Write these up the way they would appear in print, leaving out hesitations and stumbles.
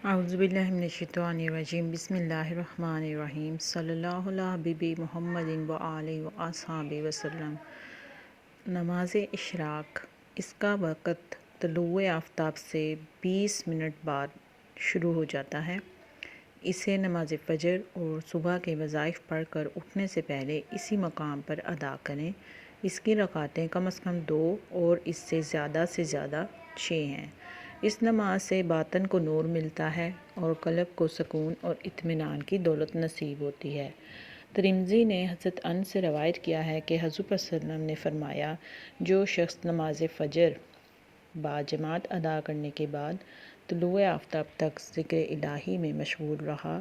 اعوذ باللہ من الشیطان الرجیم بسم اللہ الرحمن الرحیم صلی اللہ علیہ حبیب محمد و آلہ و اصحابہ وسلم۔ نماز اشراق، اس کا وقت طلوع آفتاب سے 20 منٹ بعد شروع ہو جاتا ہے۔ اسے نماز فجر اور صبح کے وظائف پڑھ کر اٹھنے سے پہلے اسی مقام پر ادا کریں۔ اس کی رکعتیں کم از کم 2 اور اس سے زیادہ 6 ہیں۔ اس نماز سے باطن کو نور ملتا ہے اور قلب کو سکون اور اطمینان کی دولت نصیب ہوتی ہے۔ ترمذی نے حضرت انس سے روایت کیا ہے کہ حضور صلی اللہ علیہ وسلم نے فرمایا، جو شخص نماز فجر باجماعت ادا کرنے کے بعد طلوع آفتاب تک ذکر الہی میں مشغول رہا،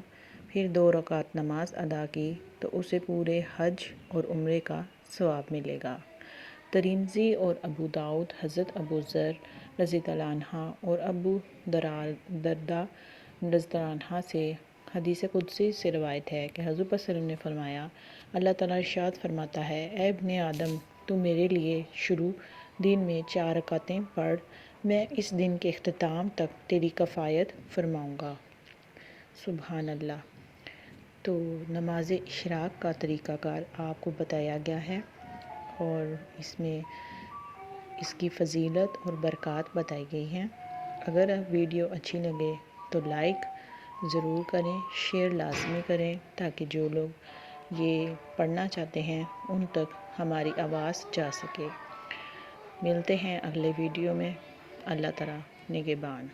پھر 2 رکعت نماز ادا کی تو اسے پورے حج اور عمرے کا ثواب ملے گا۔ ترمذی اور ابو داؤد حضرت ابو ذر رضی اللہ عنہ اور ابو درداء رضی اللہ عنہ سے حدیث قدسی سے روایت ہے کہ حضور صلی اللہ علیہ وسلم نے فرمایا، اللہ تعالیٰ ارشاد فرماتا ہے، اے ابن آدم، تو میرے لیے شروع دن میں 4 رکعتیں پڑھ، میں اس دن کے اختتام تک تیری کفایت فرماؤں گا۔ سبحان اللہ۔ تو نماز اشراق کا طریقہ کار آپ کو بتایا گیا ہے اور اس میں اس کی فضیلت اور برکات بتائی گئی ہیں۔ اگر ویڈیو اچھی لگے تو لائک ضرور کریں، شیئر لازمی کریں تاکہ جو لوگ یہ پڑھنا چاہتے ہیں ان تک ہماری آواز جا سکے۔ ملتے ہیں اگلے ویڈیو میں۔ اللہ تعالیٰ نگہبان۔